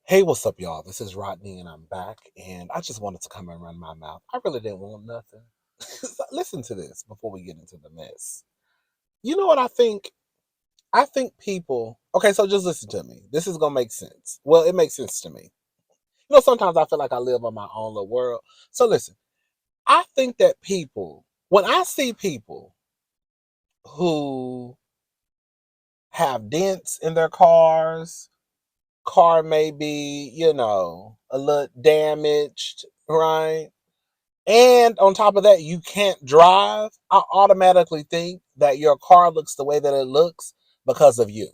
Hey, what's up, y'all? This is Rodney, and I'm back. And I just wanted to come and run my mouth. I really didn't want nothing. Listen to this before we get into the mess. You know what I think? I think people. Okay, so just listen to me. This is gonna make sense. Well, it makes sense to me. Sometimes I feel like I live on my own little world. So listen. I think that people, when I see people who have dents in their cars, car may be, a little damaged, right? And on top of that, you can't drive. I automatically think that your car looks the way that it looks because of you.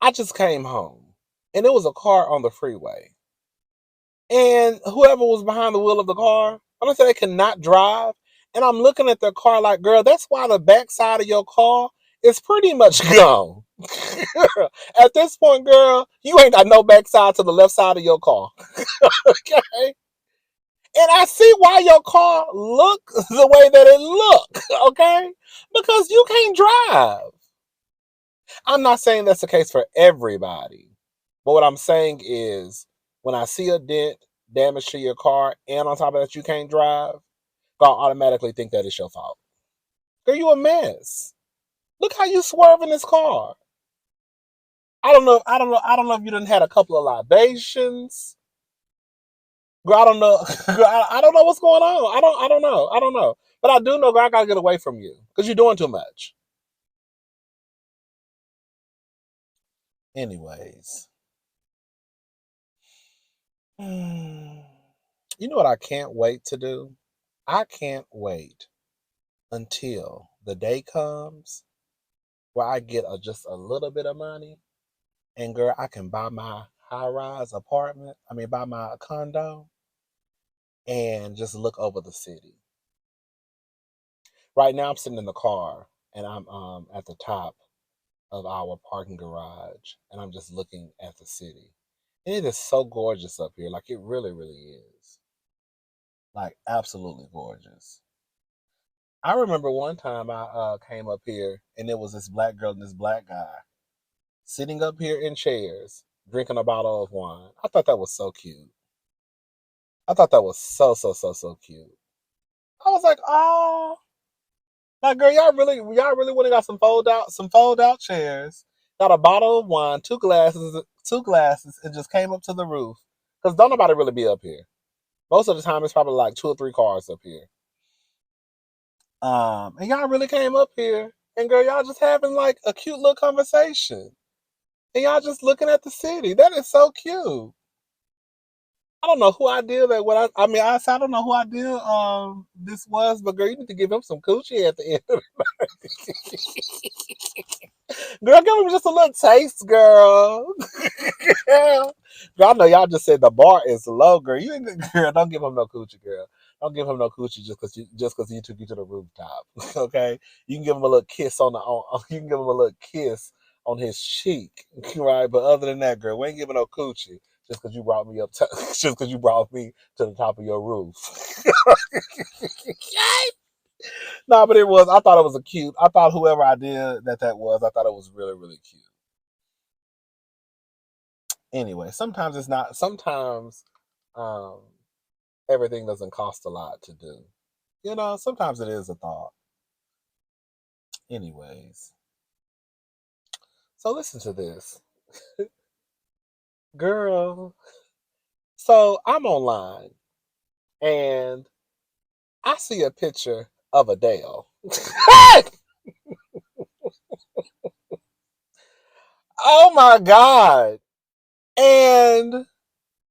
I just came home and it was a car on the freeway. And whoever was behind the wheel of the car, I'm gonna say they cannot drive. And I'm looking at their car like, girl, that's why the backside of your ar is pretty much gone. At this point, girl, you ain't got no backside to the left side of your car. Okay? And I see why your car look the way that it look, okay? Because you can't drive. I'm not saying that's the case for everybody. But what I'm saying is when I see a dent, damage to your car, and on top of that you can't drive, I'll automatically think that it's your fault. Girl, you a mess. Look how you swerve in this car. I don't know if you done had a couple of libations. Girl, I don't know. Girl, I don't know what's going on. I don't know. But I do know, girl, I gotta get away from you because you're doing too much. Anyways, you know what I can't wait to do? I can't wait until the day comes where I get just a little bit of money, and girl, I can buy my high rise apartment. I mean, buy my condo and just look over the city. Right now, I'm sitting in the car and I'm at the top of our parking garage, and I'm just looking at the city. And it is so gorgeous up here. Like, it really, really is. Like, absolutely gorgeous. I remember one time I came up here, and there was this black girl and this black guy sitting up here in chairs, drinking a bottle of wine. I thought that was so cute. I thought that was so cute. I was like, oh, like, girl, y'all really would have got some fold out chairs, got a bottle of wine, two glasses, and just came up to the roof. Cause don't nobody really be up here. Most of the time, it's probably like two or three cars up here. And y'all really came up here, and girl, y'all just having like a cute little conversation, and y'all just looking at the city. That is so cute. I don't know who idea that. I don't know who idea this was, but girl, you need to give him some coochie at the end of Girl, give him just a little taste, girl. Girl, I know y'all just said the bar is low, girl. You ain't girl. Don't give him no coochie, girl. Don't give him no coochie just because he took you to the rooftop. Okay, you can give him a little kiss you can give him a little kiss on his cheek, right? But other than that, girl, we ain't giving no coochie just because you brought me just because you brought me to the top of your roof. No, but it was. I thought it was a cute. I thought whoever I did that was. I thought it was really really cute. Anyway, sometimes it's not. Sometimes um, everything doesn't cost a lot to do. Sometimes it is a thought. Anyways, so listen to this, girl. So I'm online and I see a picture of Adele. Oh my god! And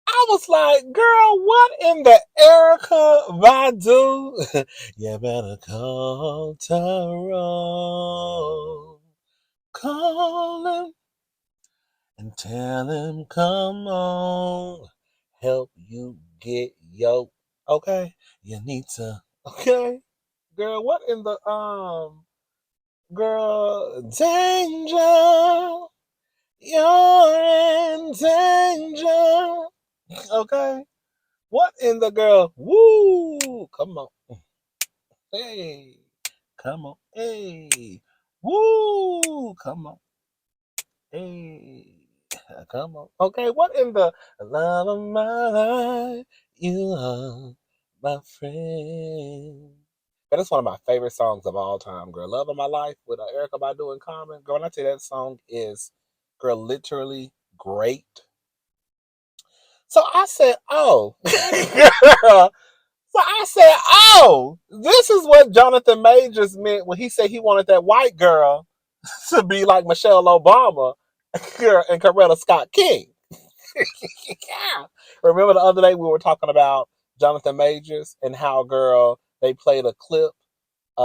I was like, girl, what in the Erica Badu? You better call Tyrone. Call him and tell him, come on. Help you get yo. Okay? You need to. Okay? Girl, what in the, girl, danger. You're in danger. Okay? What in the girl? Woo! Come on. Hey. Come on. Hey. Woo! Come on. Hey. Come on. Okay, what in the love of my life? You are my friend. But it's one of my favorite songs of all time, girl. Love of My Life with Erica Badu in Common. Girl, when I tell you that song is, girl, literally great. So I said, oh, girl. So I said, oh, this is what Jonathan Majors meant when he said he wanted that white girl to be like Michelle Obama and Coretta Scott King. Yeah. Remember the other day we were talking about Jonathan Majors and how, girl, they played a clip,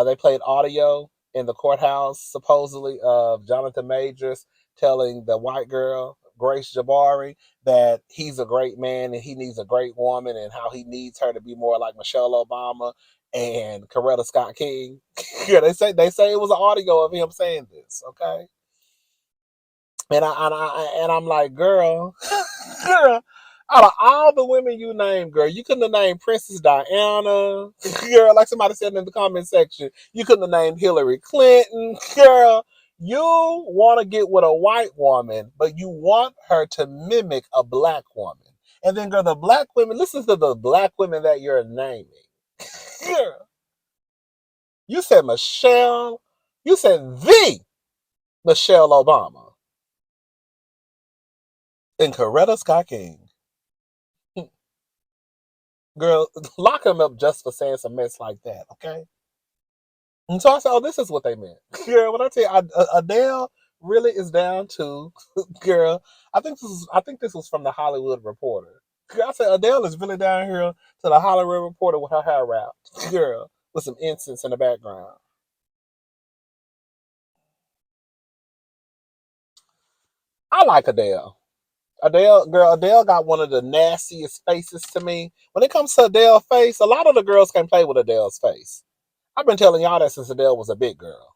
they played audio in the courthouse, supposedly, of Jonathan Majors telling the white girl, Grace Jabari, that he's a great man and he needs a great woman and how he needs her to be more like Michelle Obama and Coretta Scott King. Yeah, they say it was an audio of him saying this, okay? And I'm like, girl, girl, out of all the women you named, girl, you couldn't have named Princess Diana, girl, like somebody said in the comment section. You couldn't have named Hillary Clinton, girl. You want to get with a white woman, but you want her to mimic a black woman. And then, girl, the black women, listen to the black women that you're naming. Girl, you said Michelle, you said the Michelle Obama and Coretta Scott King. Girl, lock him up just for saying some mess like that, okay? And so I said, oh, this is what they meant. Girl, when I tell you, Adele really is down to, girl, I think this was from the Hollywood Reporter. Girl, I said, Adele is really down here to the Hollywood Reporter with her hair wrapped. Girl, with some incense in the background. I like Adele. Adele got one of the nastiest faces to me. When it comes to Adele's face, a lot of the girls can play with Adele's face. I've been telling y'all that since Adele was a big girl.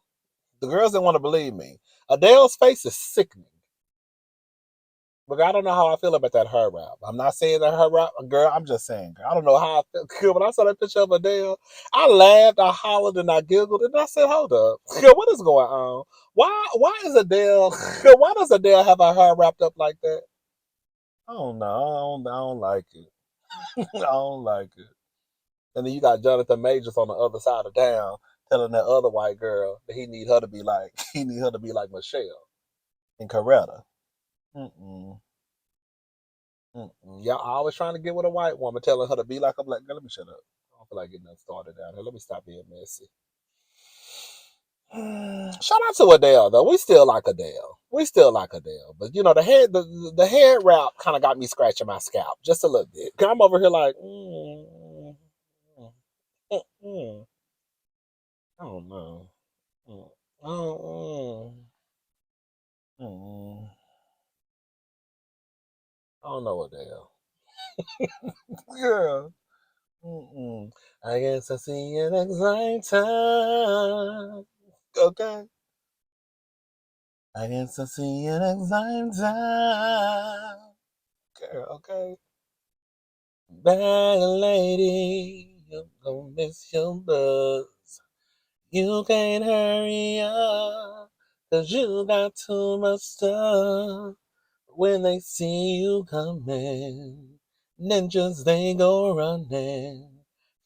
The girls didn't want to believe me. Adele's face is sickening. But I don't know how I feel about that hair wrap. I'm not saying that her wrap, girl. I'm just saying, girl, I don't know how I feel. Girl, when I saw that picture of Adele, I laughed, I hollered, and I giggled, and I said, "Hold up, girl, what is going on? Why is Adele? Girl, why does Adele have her hair wrapped up like that? I don't know. I don't like it. I don't like it." And then you got Jonathan Majors on the other side of town telling that other white girl that he need her to be like he need her to be like Michelle and Coretta. Mm-mm. Mm-mm. Y'all always trying to get with a white woman, telling her to be like a black girl. Let me shut up. I don't feel like getting that started down here. Let me stop being messy. Shout out to Adele though. We still like Adele. We still like Adele. But you know, the hair wrap kind of got me scratching my scalp just a little bit. 'Cause I'm over here like, mm, mm. I don't know. Mm, mm, mm. I don't know, Adele. Girl. Mm-mm. I guess I see you next time. Okay. I guess I see you next time. Girl, okay. Bag lady, you're gonna miss your buzz. You can't hurry up, 'cause you got too much stuff. When they see you coming, ninjas they go running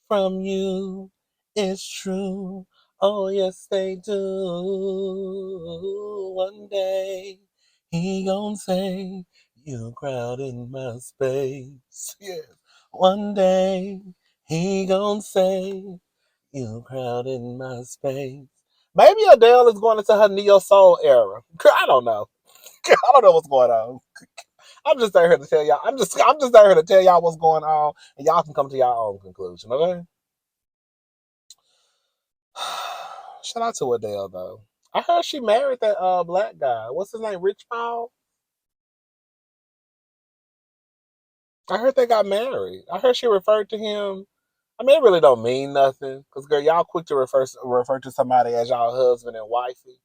from you. It's true. Oh yes they do. One day he gon' say you crowding my space. Yeah. One day he gon' say you crowding my space. Maybe Adele is going into her neo soul era. I don't know. I don't know what's going on. I'm just out here to tell y'all. I'm just out here to tell y'all what's going on, and y'all can come to your own conclusion. Okay. Shout out to Adele though. I heard she married that black guy. What's his name? Rich Paul. I heard they got married. I heard she referred to him. I mean, it really don't mean nothing, cause girl, y'all quick to refer to somebody as y'all husband and wifey,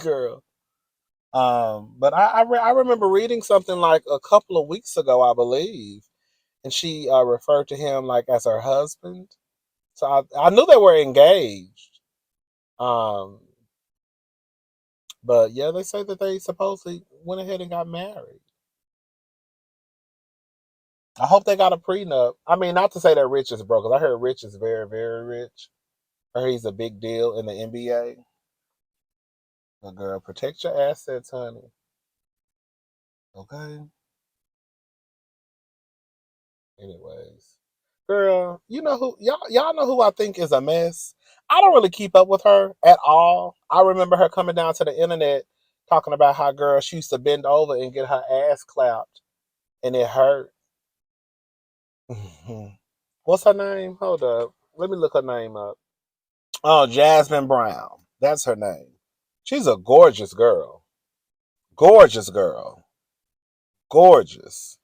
girl. But I remember reading something like a couple of weeks ago, I believe, and she referred to him like as her husband. So I knew they were engaged. Um, but yeah, they say that they supposedly went ahead and got married. I hope they got a prenup. I mean, not to say that Rich is broke, 'cause I heard Rich is very, very rich. I heard he's a big deal in the NBA. But girl, protect your assets, honey. Okay. Anyways, girl, you know who y'all know who I think is a mess. I don't really keep up with her at all. I remember her coming down to the internet talking about how girl she used to bend over and get her ass clapped and it hurt. What's her name? Hold up. Let me look her name up. Oh, Jasmin Brown. That's her name. She's a gorgeous girl. Gorgeous girl. Gorgeous.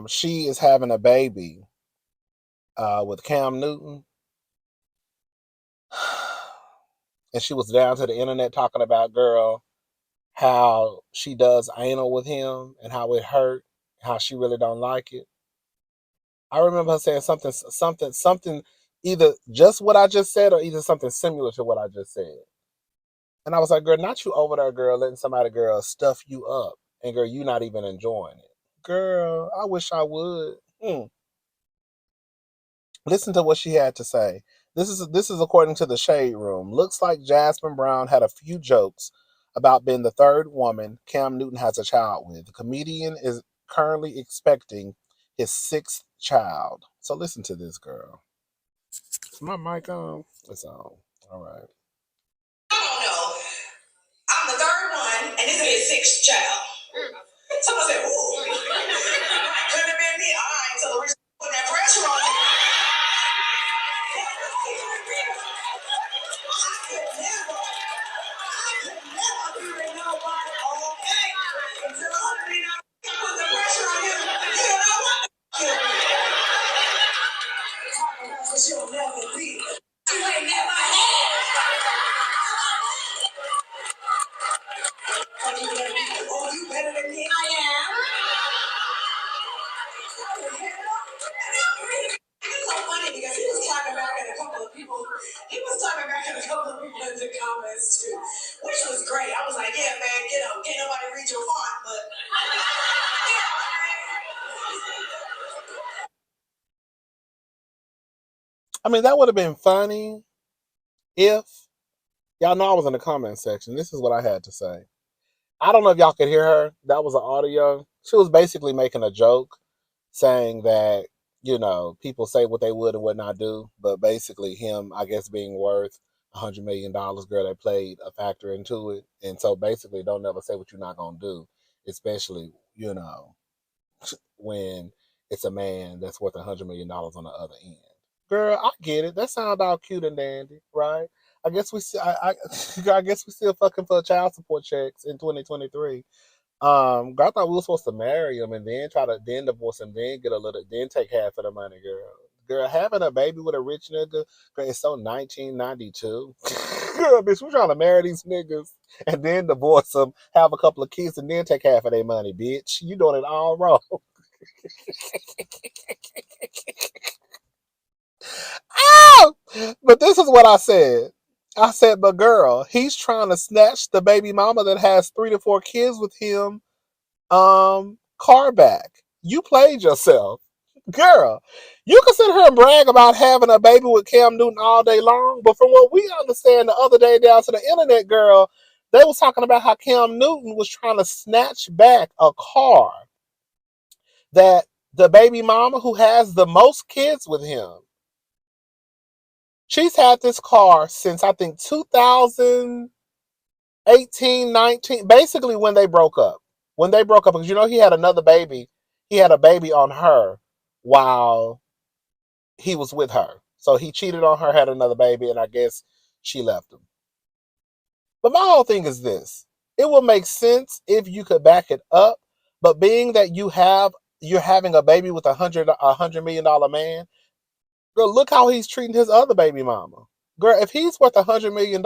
She is having a baby with Cam Newton. And she was down to the internet talking about girl how she does anal with him and how it hurt, how she really don't like it. I remember her saying something, either just what I just said or either something similar to what I just said. And I was like, girl, not you over there, girl, letting somebody, girl, stuff you up. And girl, you not even enjoying it. Girl, I wish I would. Listen to what she had to say. This is according to the Shade Room. Looks like Jasmine Brown had a few jokes about being the third woman Cam Newton has a child with. The comedian is currently expecting his sixth child. So listen to this, girl. Is my mic on? It's on. All right. I don't know. I'm the third one, and this is his sixth child. Someone said, ooh. Couldn't have been me. All right, so the reason put that pressure on you. She'll never be. You ain't never had. Oh, you better than me. I am. It's so funny because he was talking back at a couple of people. He was talking back at a couple of people in the comments too, which was great. I was like, yeah, man, get up. Can't nobody read your font, but. I mean, that would have been funny if y'all know I was in the comment section. This is what I had to say. I don't know if y'all could hear her. That was an audio. She was basically making a joke saying that, people say what they would and would not do, but basically him, I guess, being worth $100 million, girl, that played a factor into it. And so basically don't never say what you're not going to do, especially, when it's a man that's worth $100 million on the other end. Girl, I get it. That sounds all cute and dandy, right? I guess we still, I guess we still fucking for child support checks in 2023. Girl, I thought we were supposed to marry him and then try to then divorce him, then get a little, then take half of the money, girl. Girl, having a baby with a rich nigga, girl, it's so 1992. Girl, bitch, we trying to marry these niggas and then divorce them, have a couple of kids, and then take half of their money, bitch. You doing it all wrong. Oh! But this is what I said. I said, but girl, he's trying to snatch the baby mama that has 3 to 4 kids with him car back. You played yourself. Girl, you can sit here and brag about having a baby with Cam Newton all day long, but from what we understand the other day down to the internet, girl, they was talking about how Cam Newton was trying to snatch back a car that the baby mama who has the most kids with him, she's had this car since I think 2018, 19, basically when they broke up. When they broke up, because he had another baby. He had a baby on her while he was with her. So he cheated on her, had another baby, and I guess she left him. But my whole thing is this. It will make sense if you could back it up, but being that you're having a baby with $100 million man, girl, look how he's treating his other baby mama. Girl, if he's worth $100 million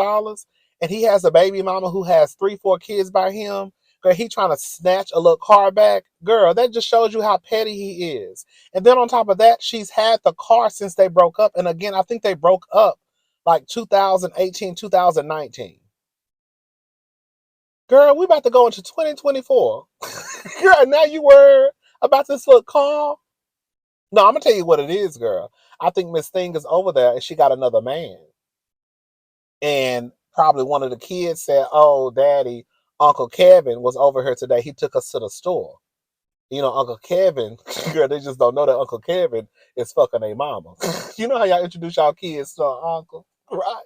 and he has a baby mama who has 3, 4 kids by him, girl, he trying to snatch a little car back. Girl, that just shows you how petty he is. And then on top of that, she's had the car since they broke up. And again, I think they broke up like 2018, 2019. Girl, we about to go into 2024. Girl, now you were. about this little car. No, I'm gonna tell you what it is, girl. I think Miss Thing is over there and she got another man. And probably one of the kids said, "Oh, Daddy, Uncle Kevin was over here today. He took us to the store." You know, Uncle Kevin, girl, they just don't know that Uncle Kevin is fucking a mama. You know how y'all introduce y'all kids to an uncle, right?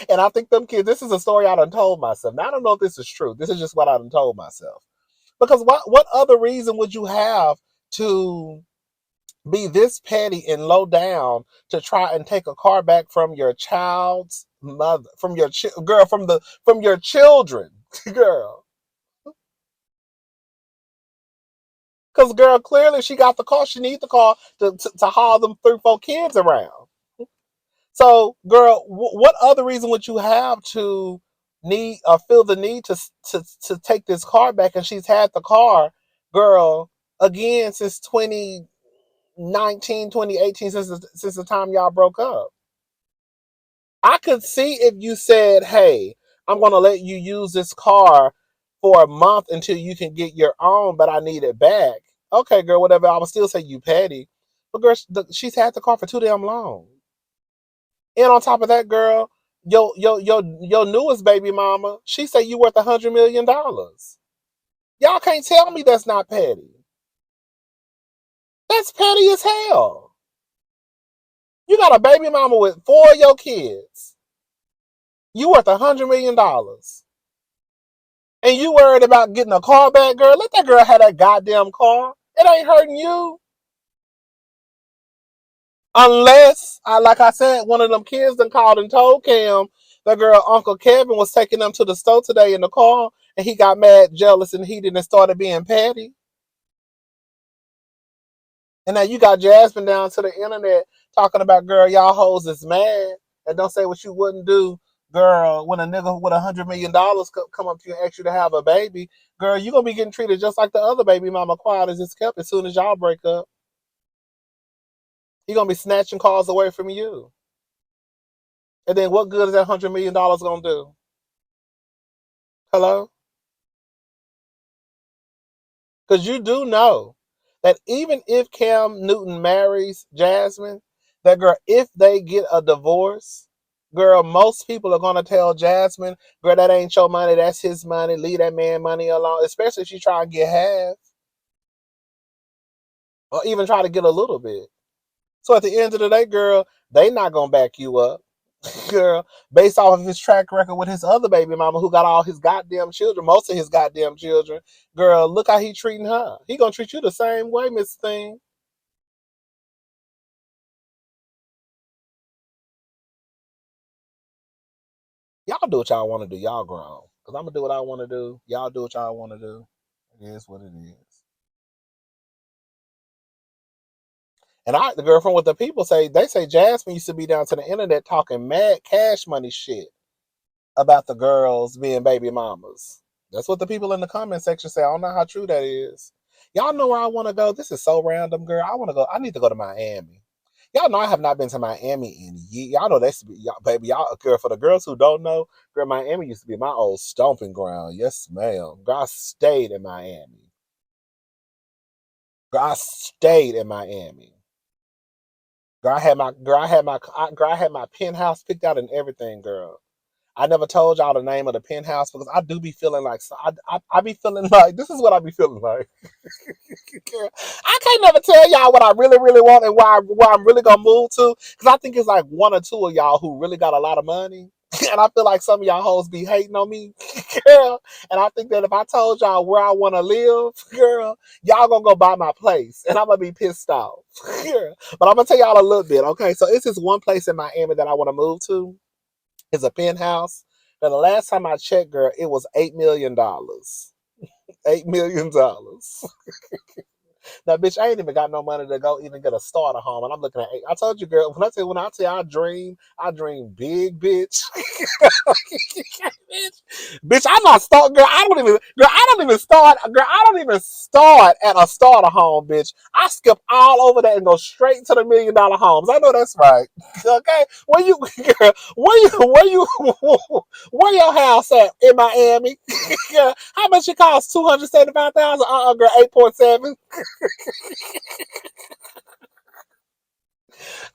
And I think them kids, this is a story I done told myself. Now, I don't know if this is true. This is just what I done told myself. Because what other reason would you have to be this petty and low down to try and take a car back from your child's mother, from your girl, from your children, girl? Because girl, clearly she got the car. She needs the car to haul them 3, 4 kids around. So, girl, what other reason would you have to need or feel the need to take this car back? And she's had the car, girl, again since 2019, 2018, since the time y'all broke up. I could see if you said, "Hey, I'm gonna let you use this car for a month until you can get your own, but I need it back." Okay, girl, whatever. I would still say you petty, but girl, she's had the car for too damn long. And on top of that, girl, your newest baby mama, she said you worth $100 million. Y'all can't tell me that's not petty. That's petty as hell. You got a baby mama with 4 of your kids. You worth $100 million. And you worried about getting a car back, girl? Let that girl have that goddamn car. It ain't hurting you. Unless, like I said, one of them kids done called and told Cam that girl Uncle Kevin was taking them to the store today in the car, and he got mad, jealous, and heated and started being petty. And now you got Jasmin down to the internet talking about, girl, y'all hoes is mad and don't say what you wouldn't do, girl. When a nigga with $100 million come up to you and ask you to have a baby, girl, you gonna be getting treated just like the other baby mama, quiet as it's kept. As soon as y'all break up, he gonna be snatching cars away from you. And then what good is that $100 million gonna do? Hello? Because you do know that even if Cam Newton marries Jasmin, that girl, if they get a divorce, girl, most people are gonna tell Jasmin, girl, that ain't your money, that's his money. Leave that man money alone. Especially if she try and get half, or even try to get a little bit. So at the end of the day, girl, they not gonna back you up. Girl, based off of his track record with his other baby mama who got all his goddamn children, most of his goddamn children, girl, look how he treating her. He gonna treat you the same way, Miss Thing. Y'all do what y'all want to do. Y'all grown. Because I'm gonna do what I want to do. Y'all do what y'all want to do. It is what it is. And the girl from what the people say, they say Jasmin used to be down to the internet talking mad cash money shit about the girls being baby mamas. That's what the people in the comment section say. I don't know how true that is. Y'all know where I want to go. This is so random, girl. I want to go. I need to go to Miami. Y'all know I have not been to Miami in years. Y'all know that's y'all, baby. Y'all, girl. For the girls who don't know, girl, Miami used to be my old stomping ground. Yes, ma'am. Girl, I stayed in Miami. Girl, I stayed in Miami. Girl, I had my penthouse picked out and everything, girl. I never told y'all the name of the penthouse because I do be feeling like I be feeling like this is what I be feeling like. I can't never tell y'all what I really really want and where I'm really gonna move to because I think it's like 1 or 2 of y'all who really got a lot of money. And I feel like some of y'all hoes be hating on me, girl. And I think that if I told y'all where I want to live, girl, y'all gonna go buy my place, and I'm gonna be pissed off, girl. But I'm gonna tell y'all a little bit, okay? So it's this one place in Miami that I want to move to. It's a penthouse. Now, the last time I checked, girl, it was $8 million. $8 million. Now, bitch, I ain't even got no money to go even get a starter home, and I'm looking at 8. I told you, girl. When I tell you, I dream big, bitch. Bitch, Bitch, I'm not start. Girl, I don't even. Girl, I don't even start. Girl, I don't even start at a starter home, bitch. I skip all over that and go straight to the $1 million homes. I know that's right. Okay, where you, girl, where your house at in Miami? Girl, how much it costs? $275,000. Girl, 8.7.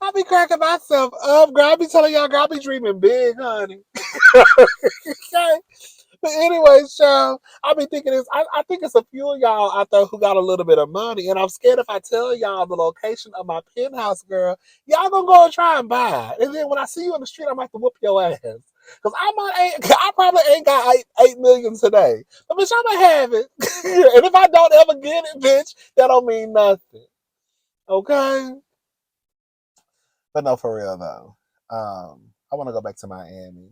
I be cracking myself up, girl. I be telling y'all, girl, I be dreaming big, honey. Okay. But anyways, y'all, I be thinking this. I think it's a few of y'all out there who got a little bit of money, and I'm scared if I tell y'all the location of my penthouse, girl, y'all gonna go and try and buy it. And then when I see you in the street, I'm about to whoop your ass. Cause I probably ain't got 8 million today. But bitch, I'ma have it. And if I don't ever get it, bitch, that don't mean nothing. Okay? But no, for real though. I wanna go back to Miami.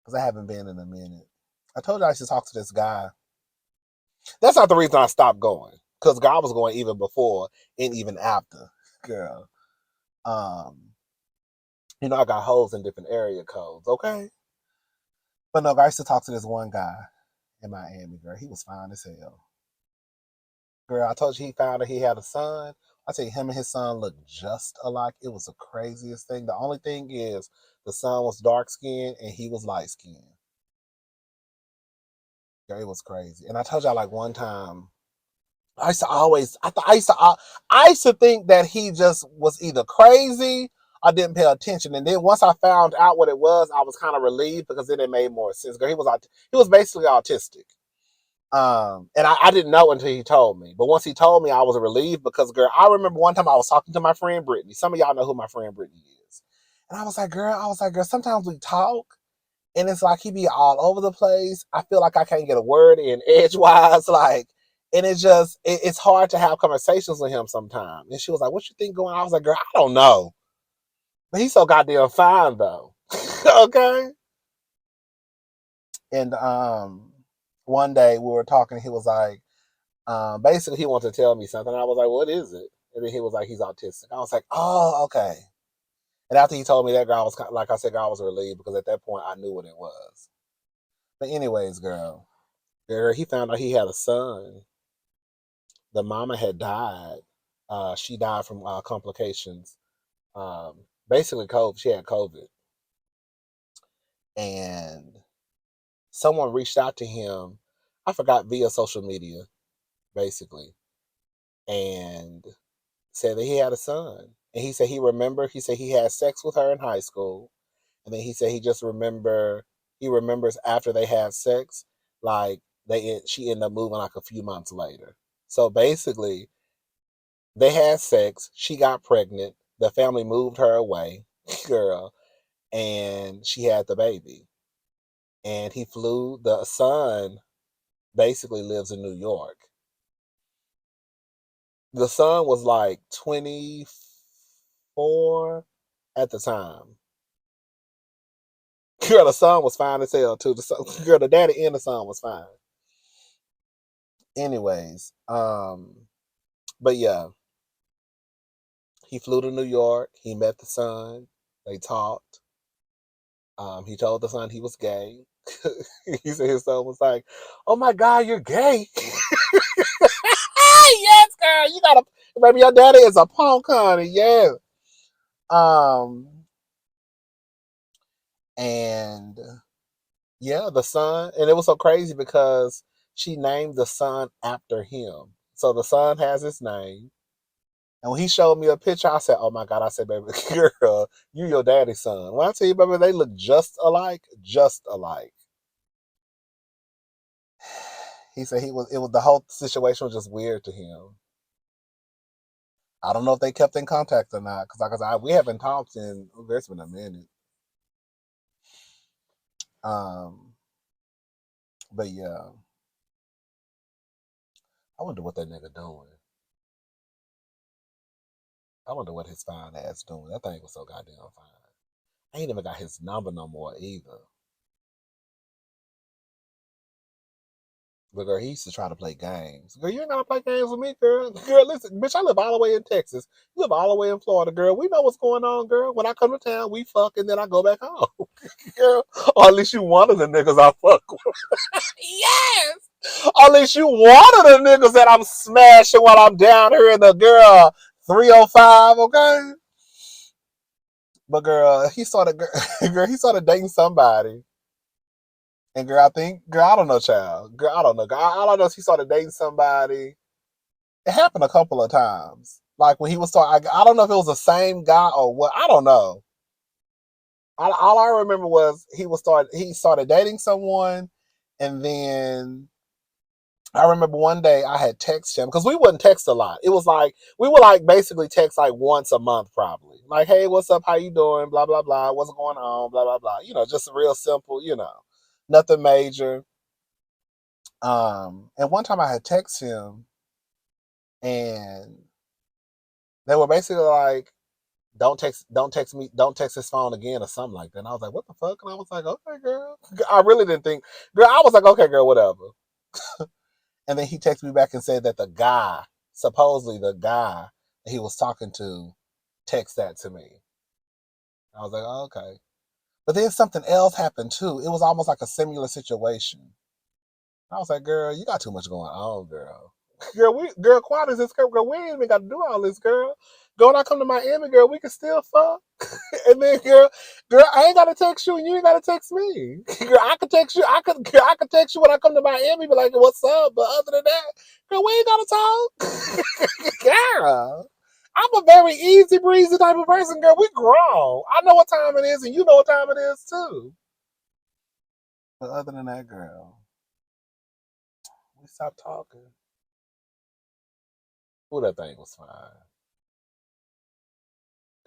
Because I haven't been in a minute. I told you I should talk to this guy. That's not the reason I stopped going. Because God was going even before and even after. Girl. Um, I got holes in different area codes, okay? But no, I used to talk to this one guy in Miami, girl. He was fine as hell. Girl, I told you he found out he had a son. I tell you, him and his son looked just alike. It was the craziest thing. The only thing is, the son was dark skinned and he was light skinned. Girl, it was crazy. And I told y'all like one time, I used to always, I used to think that he just was either crazy or didn't pay attention. And then once I found out what it was, I was kind of relieved because then it made more sense. Girl, he was basically autistic. And I didn't know until he told me. But once he told me, I was relieved because, girl, I remember one time I was talking to my friend Brittany. Some of y'all know who my friend Brittany is. And I was like, girl, sometimes we talk and it's like he be all over the place. I feel like I can't get a word in edgewise, like, and it's hard to have conversations with him sometimes. And she was like, "What you think going on?" I was like, "Girl, I don't know, but he's so goddamn fine though." Okay. And one day we were talking. He was like, basically he wanted to tell me something. I was like, "What is it?" And then he was like, "He's autistic." I was like, "Oh, okay." And after he told me that, girl, I was like I said, girl, I was relieved because at that point I knew what it was. But anyways, girl, he found out he had a son. The mama had died. She died from complications. Basically, COVID. She had COVID, and someone reached out to him. I forgot via social media, basically, and said that he had a son. And he said he remembered. He said he had sex with her in high school, and then he said he remembers after they had sex, like she ended up moving like a few months later. So basically, they had sex. She got pregnant. The family moved her away, girl, and she had the baby. And he flew. The son basically lives in New York. The son was like 24 at the time. Girl, the son was fine as hell too. Girl, the daddy and the son was fine. Anyways, but yeah, he flew to New York. He met the son. They talked. He told the son he was gay. He said his son was like, "Oh my God, you're gay." Yes, girl, you gotta, baby, your daddy is a punk, honey. Yeah. Um, and yeah, the son, and it was so crazy because she named the son after him. So the son has his name. And when he showed me a picture, I said, "Oh my God," I said, "Baby, girl, you your daddy's son." When I tell you, baby, they look just alike, just alike. He said it was the whole situation was just weird to him. I don't know if they kept in contact or not, because we haven't talked in, there's been a minute. Um, but yeah, I wonder what that nigga doing. I wonder what his fine ass doing. That thing was so goddamn fine. I ain't even got his number no more either. But girl, he used to try to play games. Girl, you ain't gotta play games with me, girl. Girl, listen, bitch, I live all the way in Texas. You live all the way in Florida, girl. We know what's going on, girl. When I come to town, we fuck and then I go back home. Girl. Or at least you one of the niggas I fuck with. Yes! Or at least you one of the niggas that I'm smashing while I'm down here in the girl 305, okay? But girl, girl, he started dating somebody. And girl, I don't know, child. Girl, I don't know. Girl, all I know is he started dating somebody. It happened a couple of times. Like when he was starting, I don't know if it was the same guy or what. I don't know. All I remember was he started dating someone, and then I remember one day I had texted him because we wouldn't text a lot. It was like we would like basically text like once a month probably. Like, hey, what's up? How you doing? Blah blah blah. What's going on? Blah blah blah. Just real simple. Nothing major. And one time I had texted him, and they were basically like, don't text his phone again or something like that. And I was like, what the fuck? And I was like, okay, girl. I really didn't think, girl, I was like, okay, girl, whatever. And then he texted me back and said that supposedly the guy that he was talking to, text that to me. I was like, oh, okay. But then something else happened too. It was almost like a similar situation. I was like, girl, you got too much going on, girl. Girl, quiet as this girl. We ain't even got to do all this, girl. Girl, when I come to Miami, girl, we can still fuck. And then, girl, I ain't gotta text you, and you ain't gotta text me. Girl, I could text you. I could text you when I come to Miami, be like, "What's up?" But other than that, girl, we ain't gotta talk. Girl, I'm a very easy breezy type of person, girl. We grown. I know what time it is, and you know what time it is too. But other than that, girl, we stopped talking. Ooh, that thing was fine.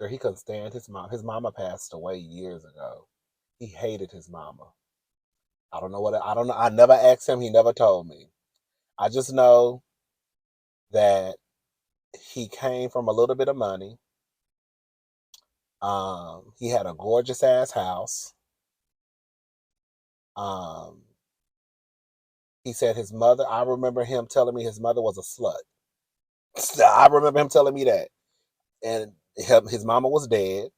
Girl, he couldn't stand his mom. His mama passed away years ago. He hated his mama. I don't know what I don't know. I never asked him. He never told me. I just know that he came from a little bit of money. He had a gorgeous ass house. Um, he said his mother. I remember him telling me his mother was a slut. I remember him telling me that, and his mama was dead.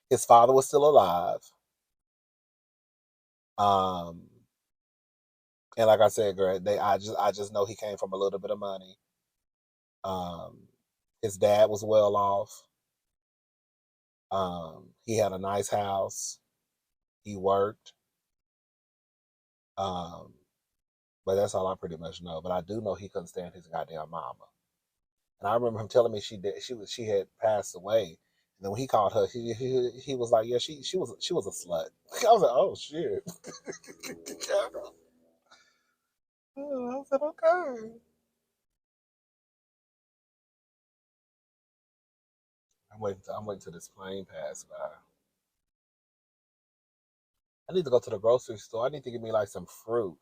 His father was still alive. Um, and like I said, girl, I just know he came from a little bit of money. Um, his dad was well off. He had a nice house. He worked. Um, but that's all I pretty much know. But I do know he couldn't stand his goddamn mama. And I remember him telling me she had passed away. And then when he called her, he was like, yeah, she was a slut. I was like, oh shit. I said, okay. I'm waiting till this plane pass by. I need to go to the grocery store. I need to get me like some fruit.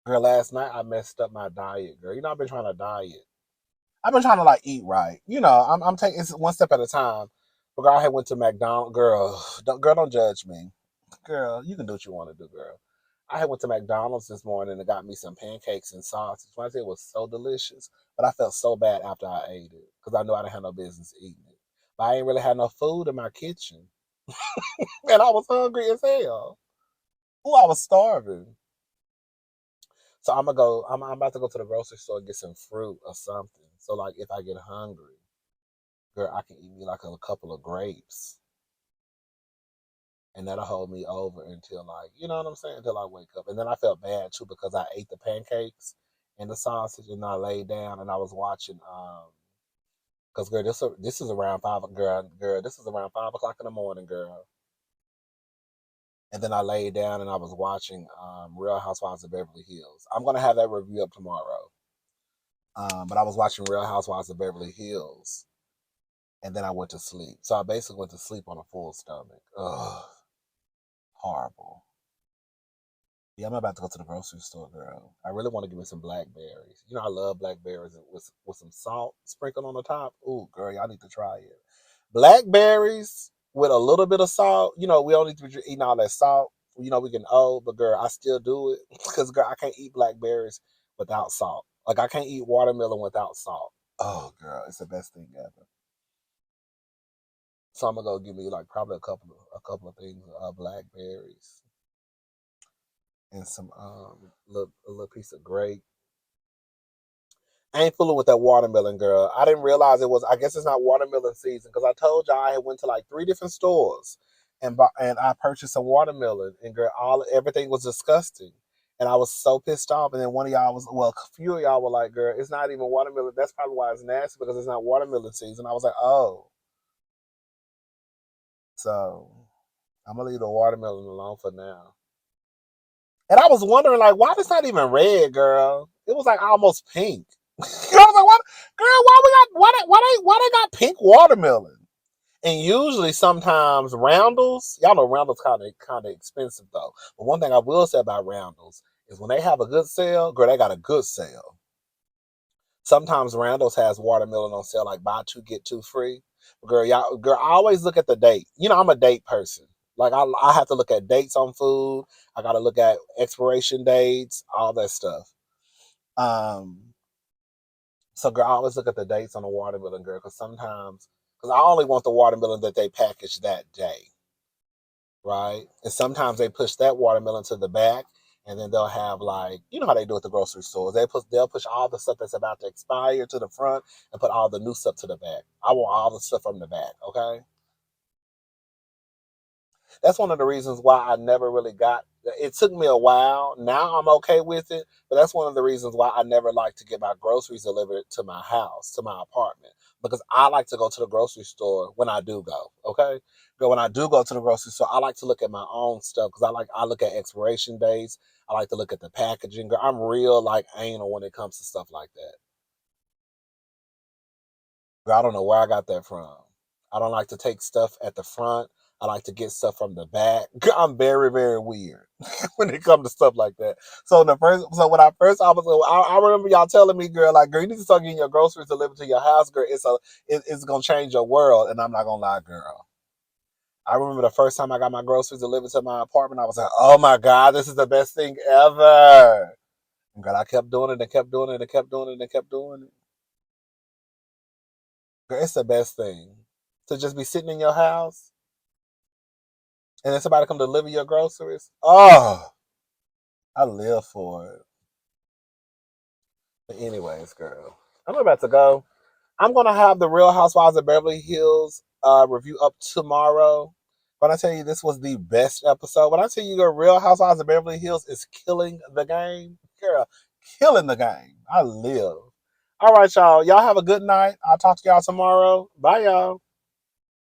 Girl, last night I messed up my diet, girl. I've been trying to diet. I've been trying to like eat right. I'm taking it's one step at a time. But girl, I had went to McDonald's. Girl, don't judge me. Girl, you can do what you want to do, girl. I had went to McDonald's this morning and got me some pancakes and sausage. When I say it was so delicious, but I felt so bad after I ate it because I knew I didn't have no business eating it. But I ain't really had no food in my kitchen, and I was hungry as hell. Ooh, I was starving. So I'm about to go to the grocery store and get some fruit or something. So like if I get hungry, girl, I can eat me like a couple of grapes. And that'll hold me over until like, you know what I'm saying? Until I wake up. And then I felt bad too because I ate the pancakes and the sausage and I laid down and I was watching because girl, this is around 5, girl, this is around 5 o'clock in the morning, girl. And then I laid down and I was watching Real Housewives of Beverly Hills. I'm gonna have that review up tomorrow. But I was watching Real Housewives of Beverly Hills, and then I went to sleep. So I basically went to sleep on a full stomach. Ugh, horrible. Yeah, I'm about to go to the grocery store, girl. I really want to give me some blackberries. I love blackberries with some salt sprinkled on the top. Ooh, girl, y'all need to try it. Blackberries with a little bit of salt. We don't need to be eating all that salt. we getting old, but girl, I still do it because girl, I can't eat blackberries without salt. Like I can't eat watermelon without salt. Oh, girl, it's the best thing ever. So I'm gonna go give me like probably a couple of things of blackberries and some a little piece of grape. I ain't fooling with that watermelon, girl. I didn't realize it was. I guess it's not watermelon season because I told y'all I had went to like 3 different stores and I purchased some watermelon and girl, everything was disgusting. And I was so pissed off. And then one of y'all a few of y'all were like, "Girl, it's not even watermelon. That's probably why it's nasty because it's not watermelon season." I was like, "Oh, so I'm gonna leave the watermelon alone for now." And I was wondering, like, why it's not even red, girl? It was like almost pink. I was like, what, girl? Why they got pink watermelon? And usually, sometimes Roundels, y'all know Roundels kind of expensive though. But one thing I will say about Roundels is when they have a good sale, girl, they got a good sale. Sometimes Randall's has watermelon on sale, like buy two get two free. Girl, I always look at the date. I'm a date person. Like I have to look at dates on food. I got to look at expiration dates, all that stuff. Um, so girl, I always look at the dates on the watermelon, girl, because I only want the watermelon that they package that day, right? And sometimes they push that watermelon to the back, and then they'll have like how they do at the grocery stores. They'll push all the stuff that's about to expire to the front and put all the new stuff to the back. I want all the stuff from the back. Okay, that's one of the reasons why I never really got. It took me a while. Now I'm okay with it, but that's one of the reasons why I never like to get my groceries delivered to my house, to my apartment, because I like to go to the grocery store when I do go. Okay, but when I do go to the grocery store, I like to look at my own stuff because I look at expiration dates. I like to look at the packaging. I'm real like anal when it comes to stuff like that. I don't know where I got that from. I don't like to take stuff at the front. I like to get stuff from the back. I'm very, very weird when it comes to stuff like that. So when I was, I remember y'all telling me, girl, you need to start getting your groceries delivered to your house, girl. It's gonna change your world. And I'm not gonna lie, girl. I remember the first time I got my groceries delivered to my apartment, I was like, oh my God, this is the best thing ever. And girl, I kept doing it and kept doing it and kept doing it and kept doing it. Girl, it's the best thing to just be sitting in your house and then somebody come deliver your groceries. Oh, I live for it. But anyways, girl, I'm about to go. I'm gonna have the Real Housewives of Beverly Hills review up tomorrow. When I tell you this was the best episode, when I tell you the Real Housewives of Beverly Hills is killing the game, girl, killing the game. I live. All right, y'all. Y'all have a good night. I'll talk to y'all tomorrow. Bye, y'all.